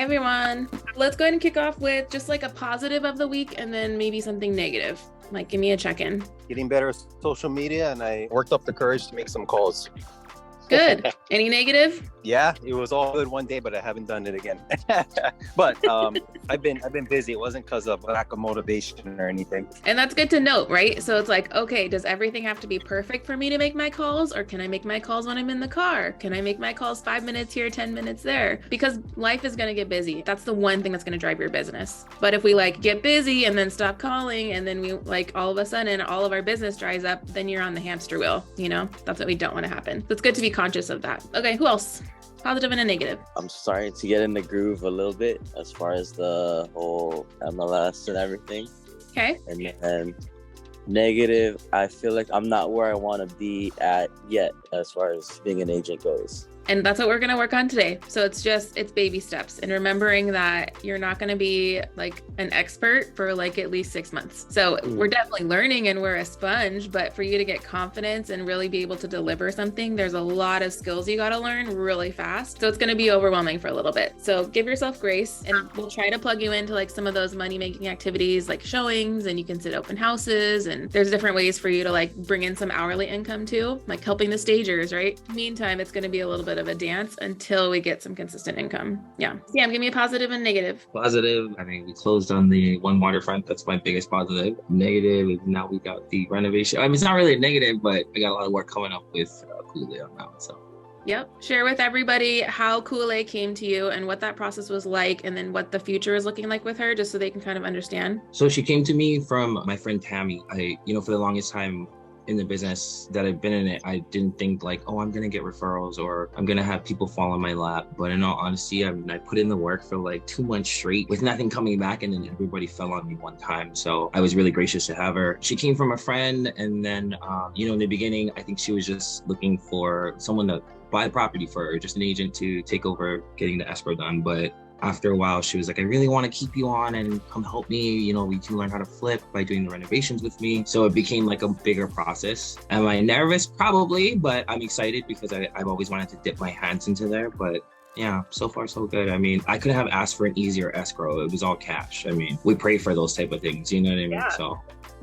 everyone. Let's go ahead and kick off with just like a positive of the week and then maybe something negative. Like, give me a check-in. Getting better at social media, and I worked up the courage to make some calls. Good. Any negative? Yeah, it was all good one day, but I haven't done it again. But I've been busy. It wasn't because of lack of motivation or anything. And that's good to note, right? So it's like, okay, does everything have to be perfect for me to make my calls? Or can I make my calls when I'm in the car? Can I make my calls 5 minutes here, 10 minutes there? Because life is going to get busy. That's the one thing that's going to drive your business. But if we like get busy and then stop calling, and then we like all of a sudden all of our business dries up, then you're on the hamster wheel. You know, that's what we don't want to happen. So it's good to be conscious of that. Okay, who else? Positive and a negative. I'm starting to get in the groove a little bit as far as the whole MLS and everything. Okay. And then negative, I feel like I'm not where I want to be at yet as far as being an agent goes. And that's what we're going to work on today. So it's baby steps, and remembering that you're not going to be like an expert for like at least 6 months. So we're definitely learning and we're a sponge, but for you to get confidence and really be able to deliver something, there's a lot of skills you got to learn really fast. So it's going to be overwhelming for a little bit. So give yourself grace, and we'll try to plug you into like some of those money-making activities like showings, and you can sit open houses, and there's different ways for you to like bring in some hourly income too, like helping the stagers, right? Meantime, it's going to be a little bit of a dance until we get some consistent income. Yeah. Sam, give me a positive and negative. Positive, I mean, we closed on the one waterfront. That's my biggest positive. Negative is now we got the renovation. I mean, it's not really a negative, but I got a lot of work coming up with Kool-Aid on that one. So. Yep. Share with everybody how Kool-Aid came to you and what that process was like, and then what the future is looking like with her, just so they can kind of understand. So she came to me from my friend Tammy. For the longest time in the business that I've been in it, I didn't think like, oh, I'm going to get referrals or I'm going to have people fall in my lap. But in all honesty, I put in the work for like 2 months straight with nothing coming back. And then everybody fell on me one time. So I was really gracious to have her. She came from a friend. And then, in the beginning, I think she was just looking for someone to buy the property for her, just an agent to take over getting the escrow done. But after a while, she was like, I really want to keep you on and come help me. We can learn how to flip by doing the renovations with me. So it became like a bigger process. Am I nervous? Probably, but I'm excited because I've always wanted to dip my hands into there. But yeah, so far so good. I mean, I couldn't have asked for an easier escrow. It was all cash. I mean, we pray for those type of things. You know what I mean? Yeah. So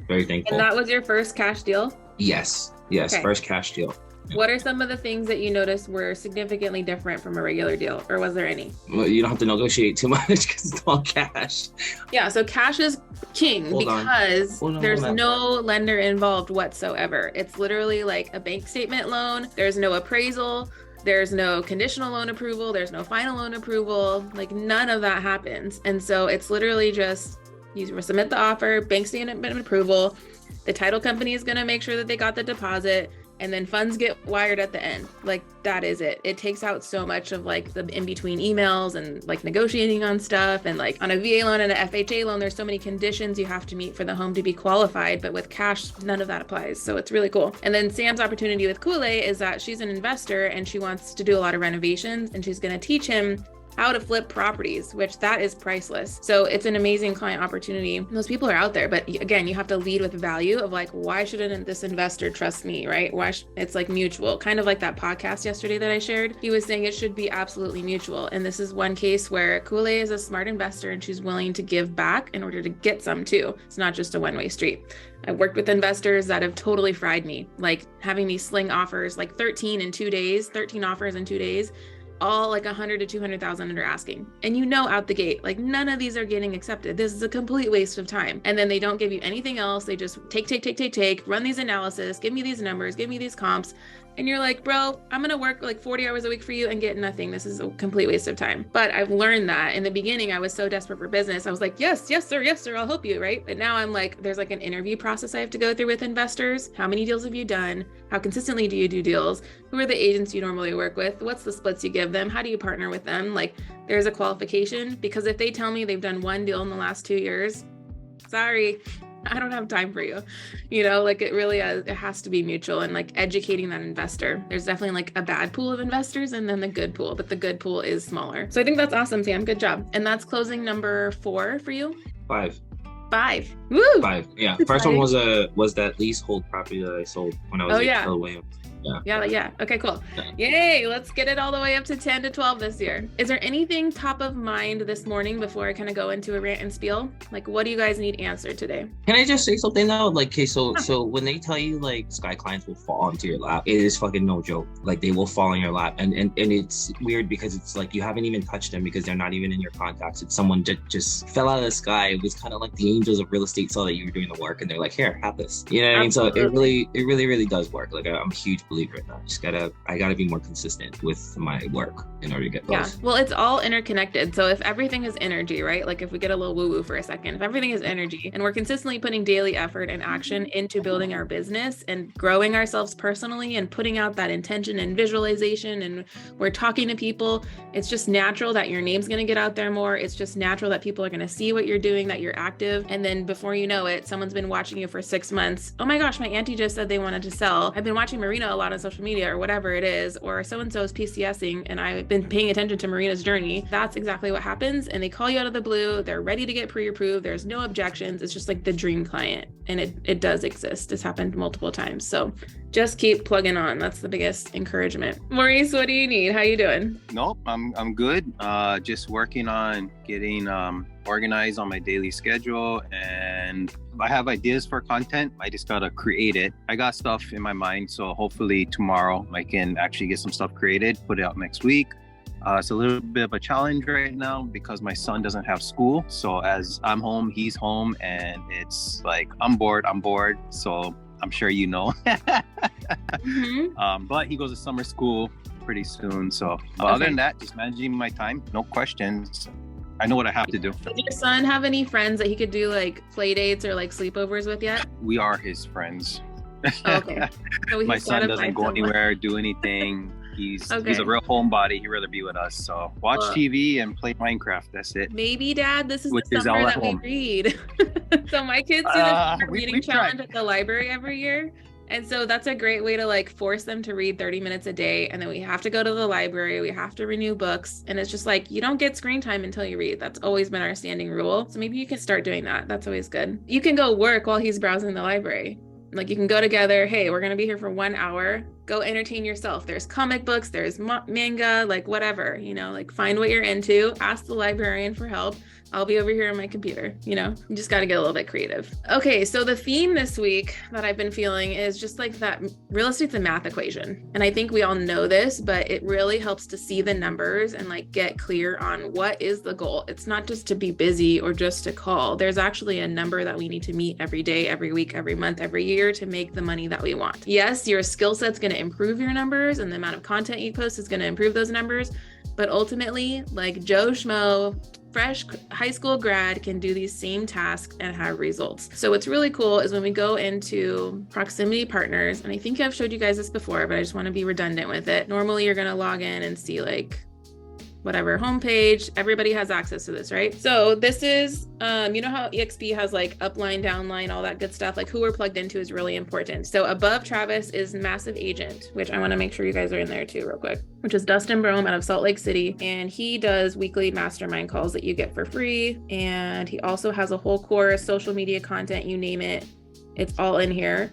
very thankful. And that was your first cash deal? Yes. Okay. First cash deal. What are some of the things that you noticed were significantly different from a regular deal, or was there any? Well, you don't have to negotiate too much because it's all cash. Yeah, so cash is king because there's no lender involved whatsoever. It's literally like a bank statement loan. There's no appraisal. There's no conditional loan approval. There's no final loan approval. Like none of that happens. And so it's literally just you submit the offer, bank statement approval. The title company is going to make sure that they got the deposit, and then funds get wired at the end. Like that is it. It takes out so much of like the in-between emails and like negotiating on stuff. And like on a VA loan and a FHA loan, there's so many conditions you have to meet for the home to be qualified, but with cash, none of that applies. So it's really cool. And then Sam's opportunity with Kool-Aid is that she's an investor and she wants to do a lot of renovations, and she's going to teach him how to flip properties, which that is priceless. So it's an amazing client opportunity. Those people are out there, but again, you have to lead with value of like, why shouldn't this investor trust me, right? It's like mutual, kind of like that podcast yesterday that I shared. He was saying it should be absolutely mutual. And this is one case where Kool-Aid is a smart investor and she's willing to give back in order to get some too. It's not just a one-way street. I've worked with investors that have totally fried me, like having these sling offers, like 13 offers in 2 days, all like 100 to 200,000 under asking. And out the gate, like none of these are getting accepted. This is a complete waste of time. And then they don't give you anything else. They just take, run these analysis, give me these numbers, give me these comps. And you're like, bro, I'm going to work like 40 hours a week for you and get nothing. This is a complete waste of time. But I've learned that in the beginning, I was so desperate for business. I was like, yes, sir, I'll help you, right? But now I'm like, there's like an interview process I have to go through with investors. How many deals have you done? How consistently do you do deals? Who are the agents you normally work with? What's the splits you give them? How do you partner with them? Like there's a qualification, because if they tell me they've done one deal in the last 2 years, sorry, I don't have time for you. Like it really it has to be mutual, and like educating that investor. There's definitely like a bad pool of investors and then the good pool, but the good pool is smaller. So I think that's awesome, Sam. Good job. And that's closing number 4 for you? 5. 5. Woo! 5. Yeah. First one was that leasehold property that I sold when I was Williams. Yeah. Okay, cool. Yay, let's get it all the way up to 10 to 12 this year. Is there anything top of mind this morning before I kind of go into a rant and spiel? Like, what do you guys need answered today? Can I just say something though? Like, okay, so when they tell you like Sky clients will fall into your lap, it is fucking no joke. Like, they will fall in your lap, and it's weird because it's like you haven't even touched them because they're not even in your contacts. It's someone that just fell out of the sky. It was kind of like the angels of real estate saw that you were doing the work, and they're like, here, have this. You know what I mean? So it really does work. Like, I'm a huge believer in that. I gotta be more consistent with my work in order to get those. Yeah, well, it's all interconnected. So if everything is energy, right? Like, if we get a little woo-woo for a second, if everything is energy and we're consistently putting daily effort and action into building our business and growing ourselves personally and putting out that intention and visualization, and we're talking to people, it's just natural that your name's going to get out there more. It's just natural that people are going to see what you're doing, that you're active. And then before you know it, someone's been watching you for 6 months. Oh my gosh, my auntie just said they wanted to sell. I've been watching Marina a lot on social media, or whatever it is, or so-and-so's PCSing, and I've been paying attention to Marina's journey. That's exactly what happens. And they call you out of the blue. They're ready to get pre-approved. There's no objections. It's just like the dream client. And it does exist. It's happened multiple times. So just keep plugging on. That's the biggest encouragement. Maurice, what do you need? How you doing? Nope, I'm good. Just working on getting organized on my daily schedule, and I have ideas for content. I just gotta create it. I got stuff in my mind, so hopefully tomorrow I can actually get some stuff created, put it out next week. It's a little bit of a challenge right now because my son doesn't have school. So as I'm home, he's home, and it's like, I'm bored. So I'm sure you know. But he goes to summer school pretty soon. So other than that, just managing my time, no questions. I know what I have to do. Does your son have any friends that he could do like play dates or like sleepovers with yet? We are his friends. Oh, okay. So my son doesn't go anywhere, do anything. He's a real homebody. He'd rather be with us. So watch TV and play Minecraft. That's it. Maybe, Dad, this is the summer that we read. So my kids do this reading challenge at the library every year. And so that's a great way to like force them to read 30 minutes a day. And then we have to go to the library. We have to renew books. And it's just like, you don't get screen time until you read. That's always been our standing rule. So maybe you can start doing that. That's always good. You can go work while he's browsing the library. Like, you can go together. Hey, we're going to be here for 1 hour. Go entertain yourself. There's comic books, there's manga, like whatever, like find what you're into. Ask the librarian for help. I'll be over here on my computer, you just got to get a little bit creative. Okay, so the theme this week that I've been feeling is just like that real estate's a math equation. And I think we all know this, but it really helps to see the numbers and like get clear on what is the goal. It's not just to be busy or just to call. There's actually a number that we need to meet every day, every week, every month, every year to make the money that we want. Yes, your skill set's going to improve your numbers, and the amount of content you post is going to improve those numbers. But ultimately, like Joe Schmo, fresh high school grad can do these same tasks and have results. So what's really cool is when we go into proximity partners, and I think I've showed you guys this before, but I just want to be redundant with it. Normally you're going to log in and see like whatever homepage. Everybody has access to this, right? So this is, you know how EXP has like upline, downline, all that good stuff, like who we're plugged into is really important. So above Travis is Massive Agent, which I want to make sure you guys are in there too real quick, which is Dustin Brome out of Salt Lake City. And he does weekly mastermind calls that you get for free. And he also has a whole course, social media content, you name it. It's all in here.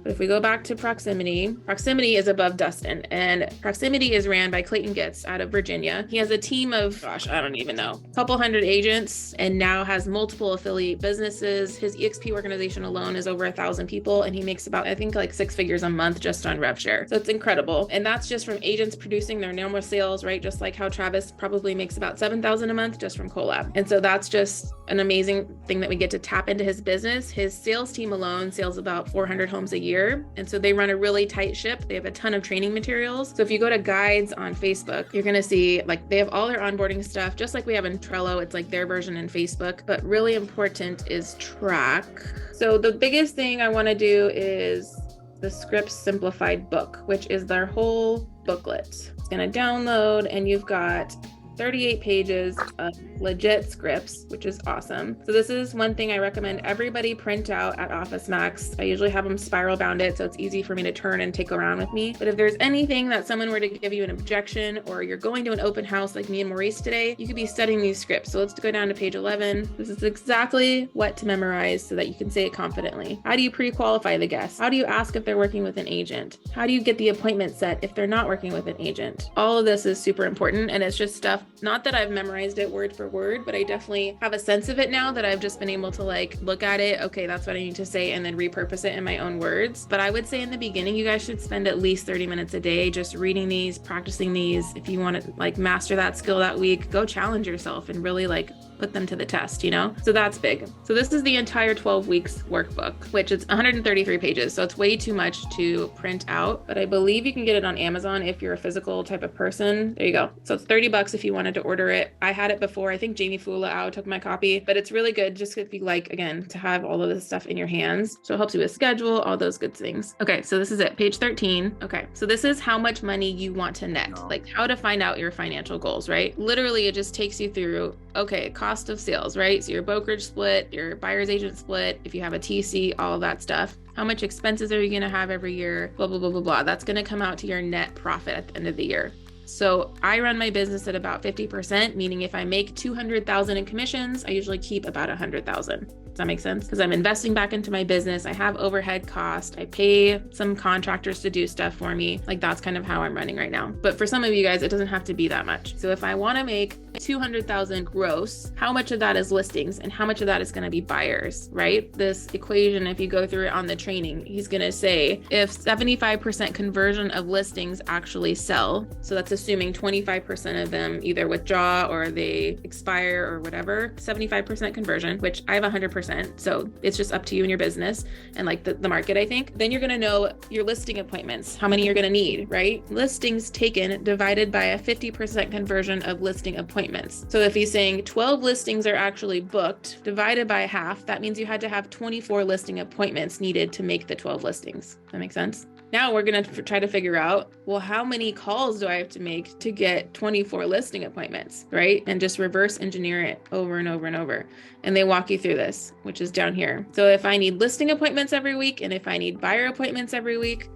But if we go back to Proximity is above Dustin, and Proximity is ran by Clayton Getz out of Virginia. He has a team of, I don't even know, a couple hundred agents, and now has multiple affiliate businesses. His EXP organization alone is over 1,000 people, and he makes about, I think, like 6 figures a month just on rev share. So it's incredible. And that's just from agents producing their normal sales, right? Just like how Travis probably makes about 7,000 a month just from collab. And so that's just an amazing thing that we get to tap into his business. His sales team alone sells about 400 homes a year. And so they run a really tight ship. They have a ton of training materials. So if you go to guides on Facebook, you're going to see like they have all their onboarding stuff, just like we have in Trello. It's like their version in Facebook, but really important is track. So the biggest thing I want to do is the Scripts Simplified book, which is their whole booklet. It's going to download, and you've got 38 pages of legit scripts, which is awesome. So this is one thing I recommend everybody print out at Office Max. I usually have them spiral bound it so it's easy for me to turn and take around with me. But if there's anything that someone were to give you an objection, or you're going to an open house like me and Maurice today, you could be studying these scripts. So let's go down to page 11. This is exactly what to memorize so that you can say it confidently. How do you pre-qualify the guests? How do you ask if they're working with an agent? How do you get the appointment set if they're not working with an agent? All of this is super important, and it's just stuff, not that I've memorized it word for word, but I definitely have a sense of it now that I've just been able to like look at it. Okay, that's what I need to say, and then repurpose it in my own words. But I would say in the beginning, you guys should spend at least 30 minutes a day just reading these, practicing these. If you want to like master that skill that week, go challenge yourself and really like put them to the test, you know? So that's big. So this is the entire 12 weeks workbook, which is 133 pages. So it's way too much to print out, but I believe you can get it on Amazon if you're a physical type of person. There you go. So it's $30 if you wanted to order it. I had it before. I think Jamie Fulao took my copy, but it's really good just if you like, again, to have all of this stuff in your hands. So it helps you with schedule, all those good things. Okay, so this is it, page 13. Okay, so this is how much money you want to net, like how to find out your financial goals, right? Literally, it just takes you through, okay, cost of sales, right? So your brokerage split, your buyer's agent split, if you have a TC, all of that stuff. How much expenses are you going to have every year? Blah, blah, blah, blah, blah. That's going to come out to your net profit at the end of the year. So I run my business at about 50%, meaning if I make 200,000 in commissions, I usually keep about 100,000. Does that make sense? Because I'm investing back into my business. I have overhead cost. I pay some contractors to do stuff for me. Like that's kind of how I'm running right now. But for some of you guys, it doesn't have to be that much. So if I want to make 200,000 gross, how much of that is listings and how much of that is going to be buyers, right? This equation, if you go through it on the training, he's going to say if 75% conversion of listings actually sell, so that's assuming 25% of them either withdraw or they expire or whatever, 75% conversion, which I have 100%. So it's just up to you and your business and like the market, I think. Then you're going to know your listing appointments, how many you're going to need, right? Listings taken divided by a 50% conversion of listing appointments. So if he's saying 12 listings are actually booked, divided by half, that means you had to have 24 listing appointments needed to make the 12 listings. That makes sense? Now we're going to try to figure out, well, how many calls do I have to make to get 24 listing appointments, right? And just reverse engineer it over and over and over. And they walk you through this, which is down here. So if I need listing appointments every week, and if I need buyer appointments every week,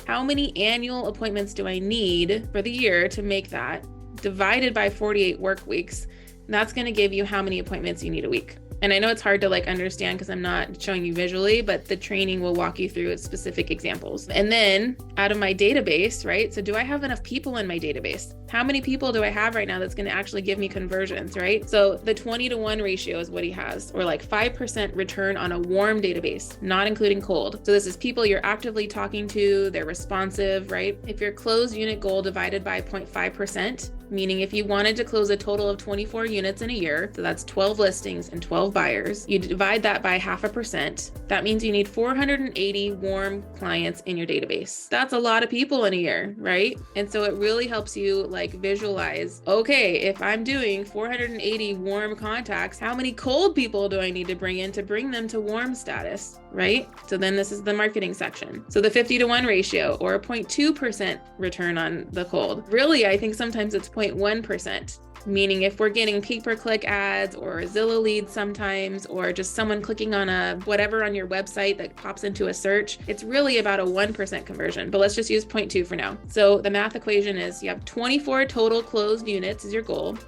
how many annual appointments do I need for the year to make that, divided by 48 work weeks? And that's going to give you how many appointments you need a week. And I know it's hard to like understand because I'm not showing you visually, but the training will walk you through specific examples. And then out of my database, right? So do I have enough people in my database? How many people do I have right now that's going to actually give me conversions, right? So the 20-to-1 ratio is what he has, or like 5% return on a warm database, not including cold. So this is people you're actively talking to, they're responsive, right? If your closed unit goal divided by 0.5%, meaning if you wanted to close a total of 24 units in a year, so that's 12 listings and 12 buyers, you divide that by 0.5%. That means you need 480 warm clients in your database. That's a lot of people in a year, right? And so it really helps you like visualize, okay, if I'm doing 480 warm contacts, how many cold people do I need to bring in to bring them to warm status, right? So then this is the marketing section. So the 50-to-1 ratio, or a 0.2% return on the cold. Really, I think sometimes it's 0.1%. Meaning if we're getting pay-per-click ads or Zillow leads sometimes, or just someone clicking on a whatever on your website that pops into a search, it's really about a 1% conversion, but let's just use 0.2 for now. So the math equation is you have 24 total closed units is your goal.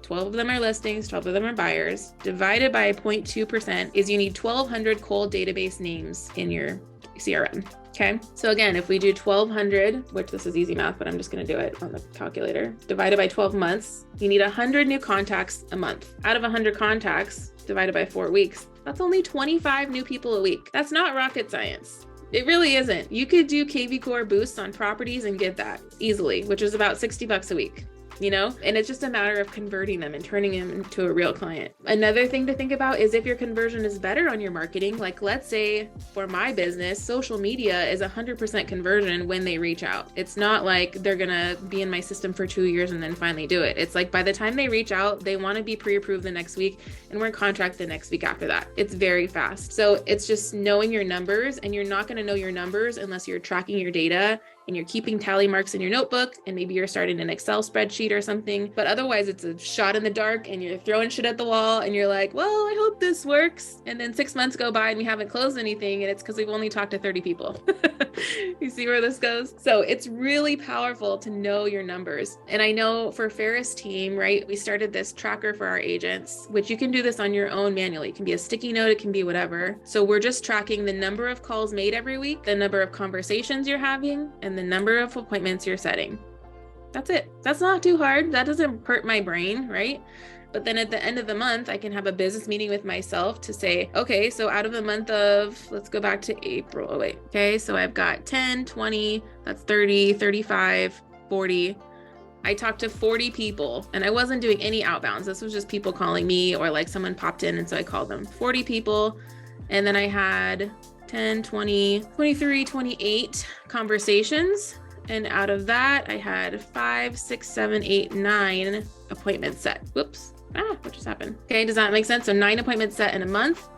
12 of them are listings, 12 of them are buyers. Divided by 0.2% is you need 1,200 cold database names in your CRM. Okay, so again, if we do 1,200, which this is easy math, but I'm just going to do it on the calculator, divided by 12 months, you need 100 new contacts a month. Out of 100 contacts, divided by 4 weeks, that's only 25 new people a week. That's not rocket science. It really isn't. You could do KV Core boosts on properties and get that easily, which is about $60 a week. You know, and it's just a matter of converting them and turning them into a real client. Another thing to think about is if your conversion is better on your marketing, like let's say for my business, social media is 100% conversion when they reach out. It's not like they're going to be in my system for 2 years and then finally do it. It's like by the time they reach out, they want to be pre-approved the next week and we're in contract the next week after that. It's very fast. So it's just knowing your numbers, and you're not going to know your numbers unless you're tracking your data and you're keeping tally marks in your notebook, and maybe you're starting an Excel spreadsheet or something, but otherwise it's a shot in the dark and you're throwing shit at the wall and you're like, well, I hope this works. And then 6 months go by and we haven't closed anything, and it's because we've only talked to 30 people. You see where this goes? So it's really powerful to know your numbers. And I know for Ferris team, right, we started this tracker for our agents, which you can do this on your own manually. It can be a sticky note, it can be whatever. So we're just tracking the number of calls made every week, the number of conversations you're having, and the number of appointments you're setting. That's it. That's not too hard. That doesn't hurt my brain, right? But then at the end of the month, I can have a business meeting with myself to say, okay, so out of the month of, let's go back to April. Oh, wait. Okay. So I've got 10, 20, that's 30, 35, 40. I talked to 40 people, and I wasn't doing any outbounds. This was just people calling me, or like someone popped in, and so I called them. 40 people. And then I had 10, 20, 23, 28 conversations. And out of that, I had 5, 6, 7, 8, 9 appointments set. Whoops. What just happened? Okay, does that make sense? So 9 appointments set in a month.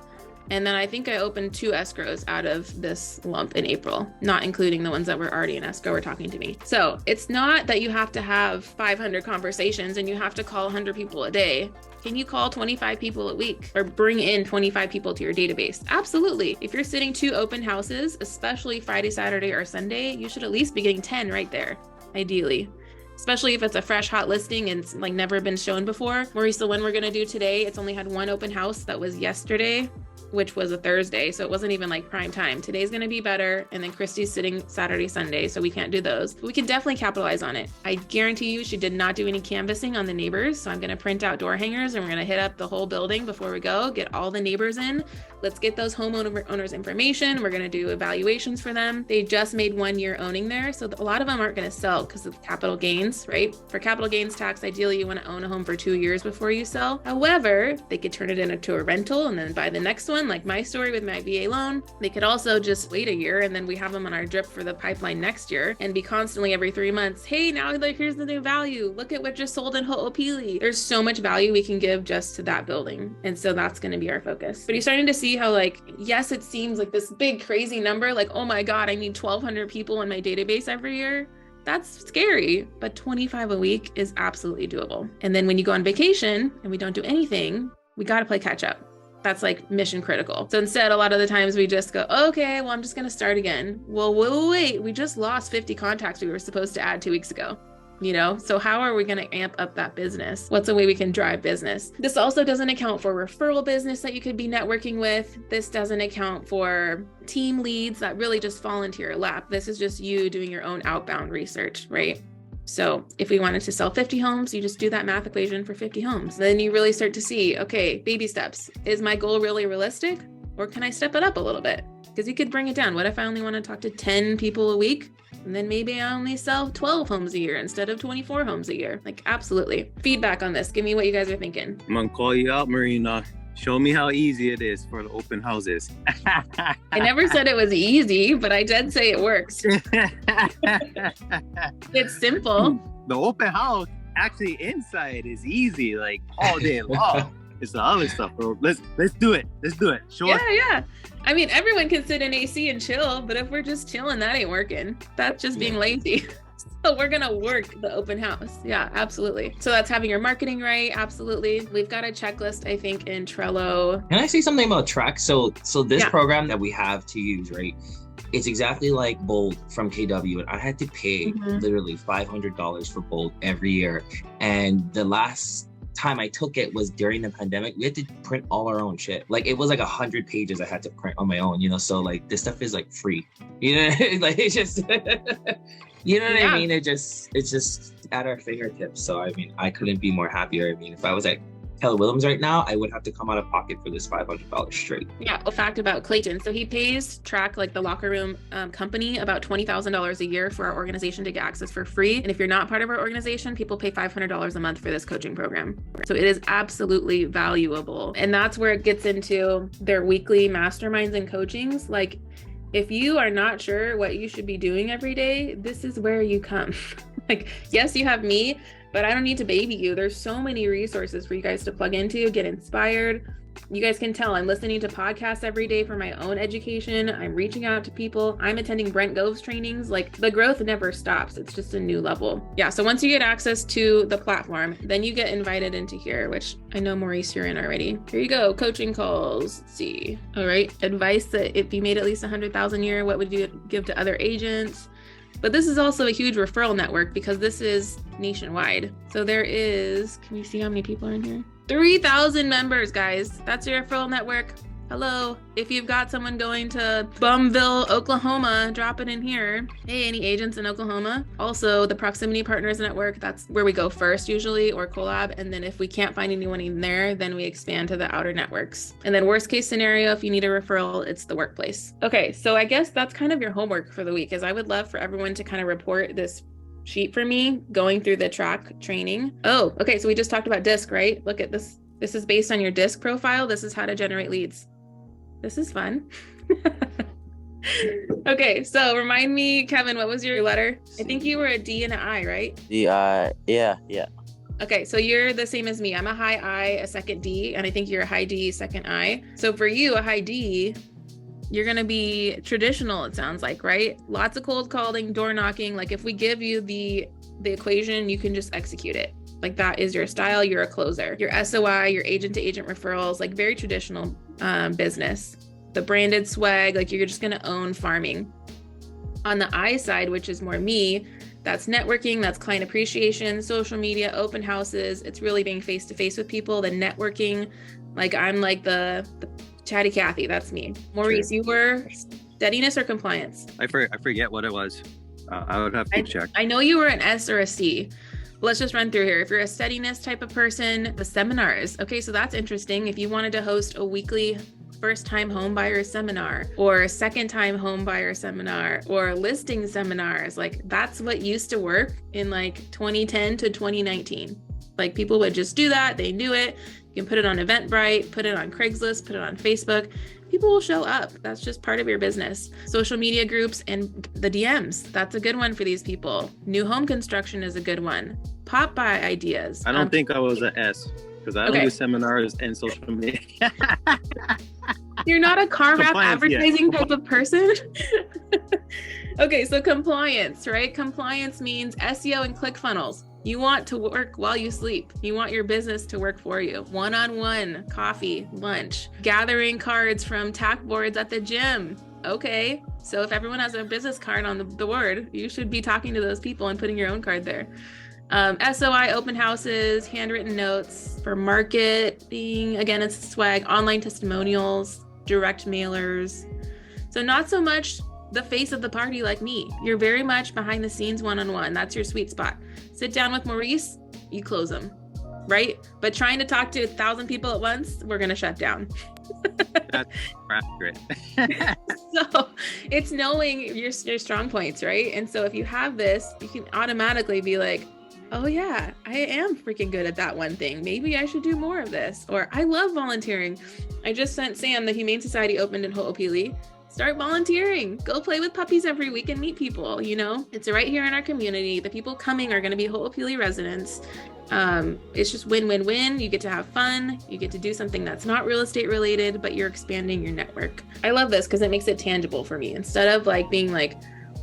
And then I think I opened 2 escrows out of this lump in April, not including the ones that were already in escrow or talking to me. So it's not that you have to have 500 conversations and you have to call 100 people a day. Can you call 25 people a week or bring in 25 people to your database? Absolutely. If you're sitting 2 open houses, especially Friday, Saturday, or Sunday, you should at least be getting 10 right there, ideally. Especially if it's a fresh, hot listing and it's like never been shown before. Maurice, the one we're gonna do today, it's only had 1 open house. That was yesterday, which was a Thursday. So it wasn't even like prime time. Today's gonna be better. And then Christy's sitting Saturday, Sunday. So we can't do those. But we can definitely capitalize on it. I guarantee you she did not do any canvassing on the neighbors. So I'm gonna print out door hangers and we're gonna hit up the whole building before we go, get all the neighbors in. Let's get those homeowners information. We're gonna do evaluations for them. They just made 1 year owning there. So a lot of them aren't gonna sell because of capital gains, right? For capital gains tax, ideally you wanna own a home for 2 years before you sell. However, they could turn it into a rental and then buy the next one, like my story with my VA loan. They could also just wait a year and then we have them on our drip for the pipeline next year and be constantly every 3 months. Hey, now like here's the new value. Look at what just sold in Ho'opili. There's so much value we can give just to that building. And so that's going to be our focus. But you're starting to see how like, yes, it seems like this big crazy number, like, oh my God, I need 1,200 people in my database every year. That's scary, but 25 a week is absolutely doable. And then when you go on vacation and we don't do anything, we got to play catch up. That's like mission critical. So instead, a lot of the times we just go, okay, well, I'm just going to start again. Well, wait, we just lost 50 contacts we were supposed to add 2 weeks ago. You know, so how are we going to amp up that business? What's a way we can drive business? This also doesn't account for referral business that you could be networking with. This doesn't account for team leads that really just fall into your lap. This is just you doing your own outbound research, right? So if we wanted to sell 50 homes, you just do that math equation for 50 homes. Then you really start to see, okay, baby steps. Is my goal really realistic? Or can I step it up a little bit? Because you could bring it down. What if I only want to talk to 10 people a week? And then maybe I only sell 12 homes a year instead of 24 homes a year. Like, absolutely. Feedback on this. Give me what you guys are thinking. I'm gonna call you out, Marina. Show me how easy it is for the open houses. I never said it was easy, but I did say it works. It's simple. The open house, actually inside is easy, like all day long. It's the other stuff, bro. Let's do it. Let's do it. Show us. Yeah. I mean, everyone can sit in AC and chill, but if we're just chilling, that ain't working. That's just being lazy. So we're going to work the open house. Yeah, absolutely. So that's having your marketing right. Absolutely. We've got a checklist, I think, in Trello. Can I say something about Track? So this program that we have to use, right? It's exactly like Bold from KW. And I had to pay literally $500 for Bold every year. And the last time I took it was during the pandemic. We had to print all our own shit. Like it was like 100 pages I had to print on my own, you know? So like this stuff is like free, you know? Like it's just, you know what I mean? It's just at our fingertips. So I mean, I couldn't be more happier. I mean, if I was at Keller Williams right now, I would have to come out of pocket for this $500 straight. Yeah, a fact about Clayton. So he pays Track, like the locker room company, about $20,000 a year for our organization to get access for free. And if you're not part of our organization, people pay $500 a month for this coaching program. So it is absolutely valuable. And that's where it gets into their weekly masterminds and coachings. Like, if you are not sure what you should be doing every day, this is where you come. Like, yes, you have me, but I don't need to baby you. There's so many resources for you guys to plug into, get inspired. You guys can tell I'm listening to podcasts every day for my own education. I'm reaching out to people. I'm attending Brent Gove's trainings. Like, the growth never stops. It's just a new level. Yeah. So once you get access to the platform, then you get invited into here, which I know, Maurice, you're in already. Here you go. Coaching calls. Let's see. All right. Advice that if you made at least 100,000 a year, what would you give to other agents? But this is also a huge referral network because this is nationwide. So there is, can you see how many people are in here? 3,000 members, guys. That's your referral network. Hello. If you've got someone going to Bumville, Oklahoma, drop it in here. Hey, any agents in Oklahoma? Also, the Proximity Partners Network, that's where we go first usually, or collab. And then if we can't find anyone in there, then we expand to the outer networks. And then worst case scenario, if you need a referral, it's the workplace. Okay, so I guess that's kind of your homework for the week, is I would love for everyone to kind of report this sheet for me going through the track training. Oh, okay. So we just talked about DISC, right? Look at this. This is based on your DISC profile. This is how to generate leads. This is fun. Okay. So remind me, Kevin, what was your letter? I think you were a D and an I, right? Yeah. Okay. So you're the same as me. I'm a high I, a second D, and I think you're a high D, second I. So for you, a high D, you're going to be traditional, it sounds like, right? Lots of cold calling, door knocking. Like, if we give you the equation, you can just execute it. Like, that is your style. You're a closer. Your SOI, your agent to agent referrals, like very traditional business. The branded swag, like you're just going to own farming. On the I side, which is more me, that's networking, that's client appreciation, social media, open houses. It's really being face to face with people. The networking, like I'm like the Chatty Cathy, that's me. Maurice, you were steadiness or compliance? I forget what it was. I would have to check. I know you were an S or a C. Let's just run through here. If you're a steadiness type of person, the seminars. Okay, so that's interesting. If you wanted to host a weekly first-time home buyer seminar or a second-time home buyer seminar or listing seminars, like that's what used to work in like 2010 to 2019. Like, people would just do that. They knew it. You can put it on Eventbrite, put it on Craigslist, put it on Facebook. People will show up. That's just part of your business. Social media groups and the DMs. That's a good one for these people. New home construction is a good one. Pop by ideas. I don't think I was an S because I don't do seminars and social media. You're not a car wrap advertising type of person. Okay, so compliance, right? Compliance means SEO and ClickFunnels. You want to work while you sleep. You want your business to work for you. One-on-one, coffee, lunch, gathering cards from tack boards at the gym. Okay, so if everyone has a business card on the board, you should be talking to those people and putting your own card there. SOI, open houses, handwritten notes for marketing. Again, it's swag, online testimonials, direct mailers. So not so much the face of the party like me. You're very much behind the scenes, one-on-one. That's your sweet spot. Sit down with Maurice, you close them, right? But trying to talk to 1,000 people at once, we're going to shut down. That's great. So it's knowing your strong points, right? And so if you have this, you can automatically be like, oh yeah, I am freaking good at that one thing. Maybe I should do more of this. Or I love volunteering. I just sent Sam, the Humane Society opened in Ho'opili. Start volunteering. Go play with puppies every week and meet people, you know? It's right here in our community. The people coming are going to be Ho'opili residents. It's just win-win-win. You get to have fun. You get to do something that's not real estate related, but you're expanding your network. I love this because it makes it tangible for me. Instead of like being like,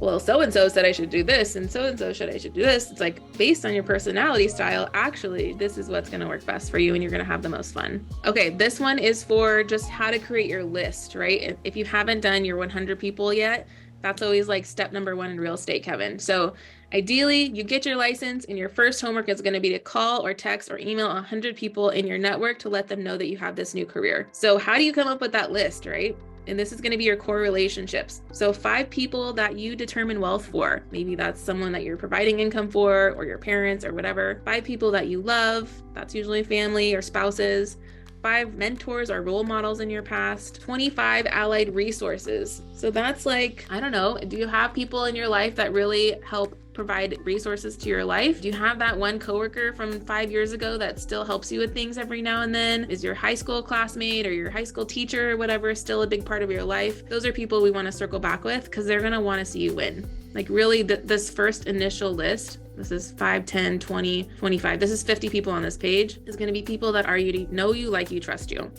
well, so-and-so said I should do this and so-and-so said I should do this. It's like, based on your personality style, actually, this is what's going to work best for you and you're going to have the most fun. Okay, this one is for just how to create your list, right? If you haven't done your 100 people yet, that's always like step number 1 in real estate, Kevin. So ideally, you get your license and your first homework is going to be to call or text or email 100 people in your network to let them know that you have this new career. So how do you come up with that list, right? And this is going to be your core relationships. So 5 people that you determine wealth for. Maybe that's someone that you're providing income for, or your parents or whatever. 5 people that you love. That's usually family or spouses. 5 mentors or role models in your past. 25 allied resources. So that's like, I don't know, do you have people in your life that really help provide resources to your life? Do you have that one coworker from 5 years ago that still helps you with things every now and then? Is your high school classmate or your high school teacher or whatever still a big part of your life? Those are people we want to circle back with because they're going to want to see you win. Like really, this first initial list This is 5, 10, 20, 25. This is 50 people on this page. It's going to be people that already know you, like you, trust you.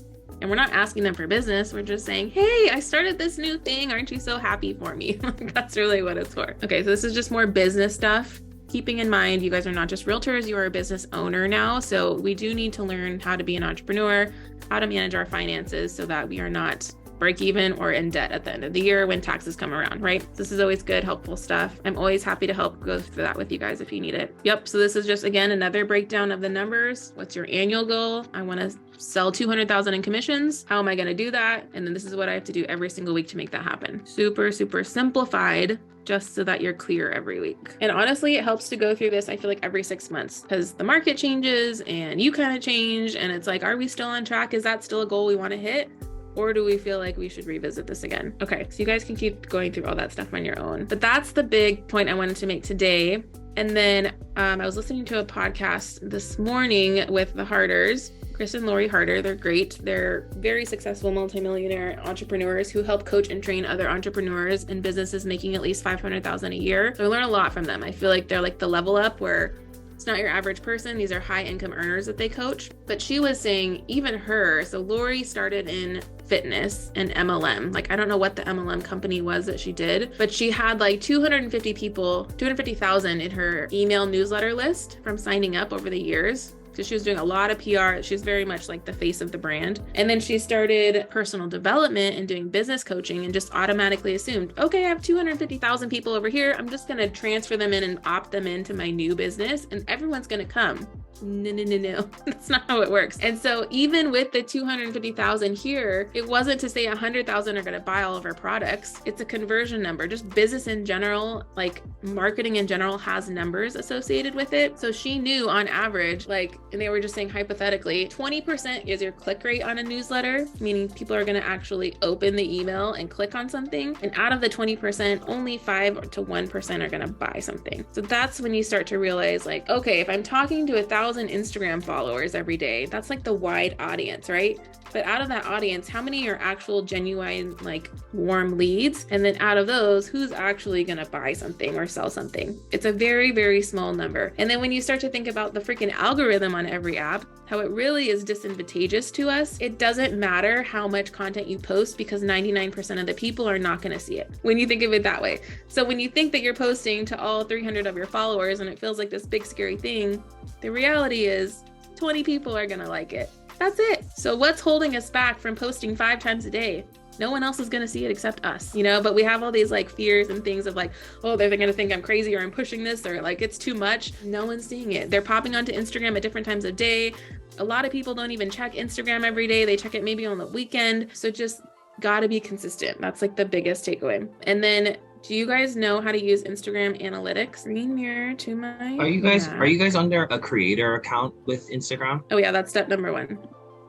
And we're not asking them for business. We're just saying, hey, I started this new thing. Aren't you so happy for me? That's really what it's for. Okay, so this is just more business stuff. Keeping in mind, you guys are not just realtors, you are a business owner now. So we do need to learn how to be an entrepreneur, how to manage our finances so that we are not break even or in debt at the end of the year when taxes come around, right? This is always good, helpful stuff. I'm always happy to help go through that with you guys if you need it. Yep, so this is just, again, another breakdown of the numbers. What's your annual goal? I want to sell 200,000 in commissions. How am I going to do that? And then this is what I have to do every single week to make that happen. Super, super simplified, just so that you're clear every week. And honestly, it helps to go through this, I feel like every 6 months, because the market changes and you kind of change. And it's like, are we still on track? Is that still a goal we want to hit? Or do we feel like we should revisit this again? Okay, so you guys can keep going through all that stuff on your own. But that's the big point I wanted to make today. And then I was listening to a podcast this morning with the Harders, Chris and Lori Harder. They're great. They're very successful multimillionaire entrepreneurs who help coach and train other entrepreneurs in businesses making at least $500,000 a year. So I learn a lot from them. I feel like they're like the level up where it's not your average person. These are high income earners that they coach. But she was saying even her, so Lori started in fitness and MLM. Like, I don't know what the MLM company was that she did, but she had like 250,000 in her email newsletter list from signing up over the years. So she was doing a lot of PR. She's very much like the face of the brand. And then she started personal development and doing business coaching and just automatically assumed, okay, I have 250,000 people over here. I'm just going to transfer them in and opt them into my new business and everyone's going to come. No. That's not how it works. And so even with the 250,000 here, it wasn't to say 100,000 are going to buy all of our products. It's a conversion number. Just business in general, like marketing in general, has numbers associated with it. So she knew on average, like, and they were just saying hypothetically, 20% is your click rate on a newsletter, meaning people are going to actually open the email and click on something. And out of the 20%, only 5 to 1% are going to buy something. So that's when you start to realize, like, okay, if I'm talking to 1,000 Instagram followers every day, that's like the wide audience, right? But out of that audience, how many are actual genuine, like warm leads? And then out of those, who's actually going to buy something or sell something? It's a very, very small number. And then when you start to think about the freaking algorithm on every app, how it really is disadvantageous to us, it doesn't matter how much content you post because 99% of the people are not going to see it when you think of it that way. So when you think that you're posting to all 300 of your followers and it feels like this big scary thing, the reality is 20 people are going to like it. That's it. So what's holding us back from posting 5 times a day? No one else is going to see it except us, you know, but we have all these like fears and things of like, oh, they're going to think I'm crazy or I'm pushing this or like it's too much. No one's seeing it. They're popping onto Instagram at different times of day. A lot of people don't even check Instagram every day. They check it maybe on the weekend. So just got to be consistent. That's like the biggest takeaway. And then do you guys know how to use Instagram analytics? Screen mirror to my Are you guys under a creator account with Instagram? Oh yeah, that's step number 1.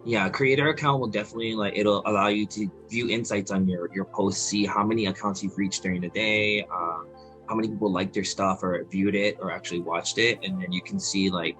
Yeah, creator account will definitely it'll allow you to view insights on your posts, see how many accounts you've reached during the day, how many people liked your stuff or viewed it or actually watched it, and then you can see like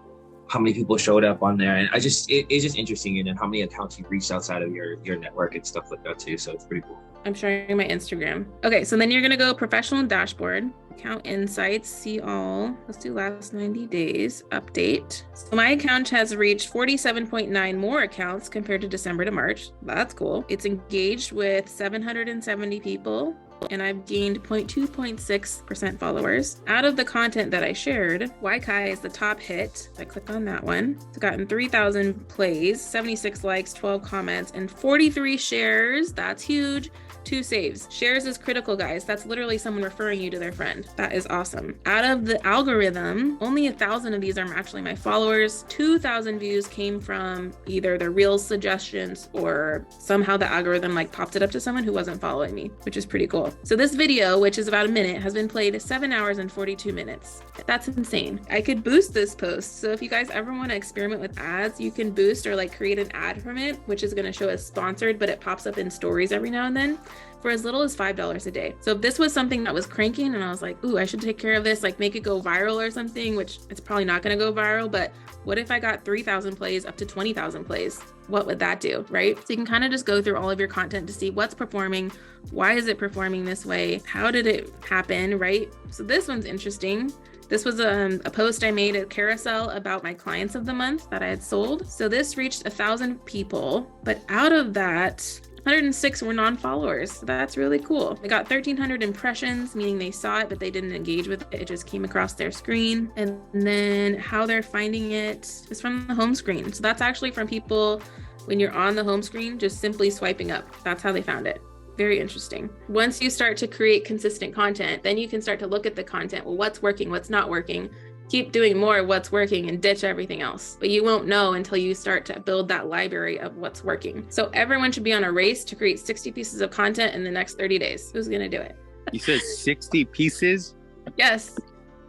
how many people showed up on there. And it's just interesting, and then how many accounts you've reached outside of your network and stuff like that too. So it's pretty cool. I'm sharing my Instagram. Okay, so then you're gonna go professional dashboard, account insights, see all. Let's do last 90 days, update. So my account has reached 47.9 more accounts compared to December to March. That's cool. It's engaged with 770 people. And I've gained 0.6% followers. Out of the content that I shared, Waikai is the top hit. I click on that one. It's gotten 3,000 plays, 76 likes, 12 comments, and 43 shares. That's huge. 2 saves. Shares is critical, guys. That's literally someone referring you to their friend. That is awesome. Out of the algorithm, only 1,000 of these are actually my followers. 2,000 views came from either the Reels suggestions or somehow the algorithm like popped it up to someone who wasn't following me, which is pretty cool. So this video, which is about a minute, has been played 7 hours and 42 minutes. That's insane. I could boost this post. So if you guys ever want to experiment with ads, you can boost or like create an ad from it, which is going to show as sponsored, but it pops up in stories every now and then, for as little as $5 a day. So if this was something that was cranking and I was like, ooh, I should take care of this, like make it go viral or something, which it's probably not going to go viral, but what if I got 3,000 plays up to 20,000 plays? What would that do, right? So you can kind of just go through all of your content to see what's performing, why is it performing this way, how did it happen, right? So this one's interesting. This was a post I made at Carousel about my clients of the month that I had sold. So this reached 1,000 people, but out of that, 106 were non-followers. So that's really cool. I got 1,300 impressions, meaning they saw it, but they didn't engage with it. It just came across their screen. And then how they're finding it is from the home screen. So that's actually from people when you're on the home screen, just simply swiping up. That's how they found it. Very interesting. Once you start to create consistent content, then you can start to look at the content. Well, what's working, what's not working? Keep doing more of what's working and ditch everything else. But you won't know until you start to build that library of what's working. So everyone should be on a race to create 60 pieces of content in the next 30 days. Who's gonna do it? You said 60 pieces? Yes.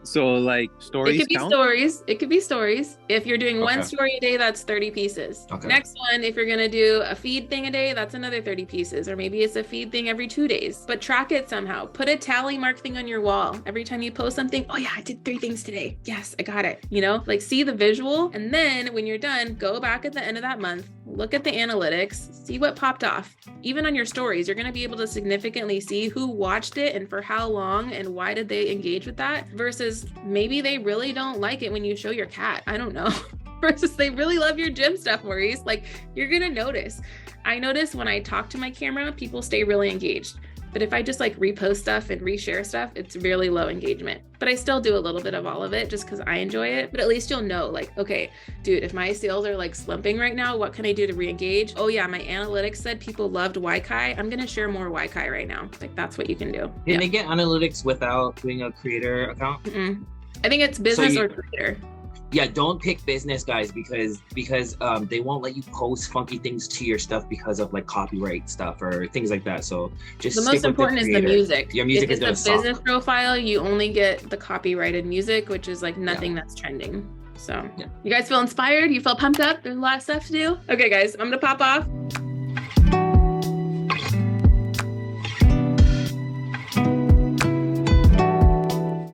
So like stories It could be count? stories. It could be stories. If you're doing one story a day, that's 30 pieces. Next one, if you're going to do a feed thing a day, that's another 30 pieces. Or maybe it's a feed thing every 2 days. But track it somehow. Put a tally mark thing on your wall. Every time you post something, oh yeah, I did 3 things today. Yes, I got it. You know, like see the visual. And then when you're done, go back at the end of that month, look at the analytics, see what popped off. Even on your stories, you're going to be able to significantly see who watched it and for how long and why did they engage with that versus maybe they really don't like it when you show your cat. I don't know. Versus they really love your gym stuff, Maurice. Like you're going to notice. I notice when I talk to my camera, people stay really engaged. But if I just like repost stuff and reshare stuff, it's really low engagement. But I still do a little bit of all of it just because I enjoy it. But at least you'll know like, okay, dude, if my sales are like slumping right now, what can I do to re-engage? Oh yeah, my analytics said people loved Waikai. I'm going to share more Waikai right now. Like that's what you can do. Can they get analytics without doing a creator account? Mm-mm. I think it's business or creator. Yeah, don't pick business, guys, because they won't let you post funky things to your stuff because of like copyright stuff or things like that. So just the most important is the music. Your music is a business profile. You only get the copyrighted music, which is like nothing that's trending. So you guys feel inspired? You feel pumped up? There's a lot of stuff to do. Okay, guys, I'm gonna pop off.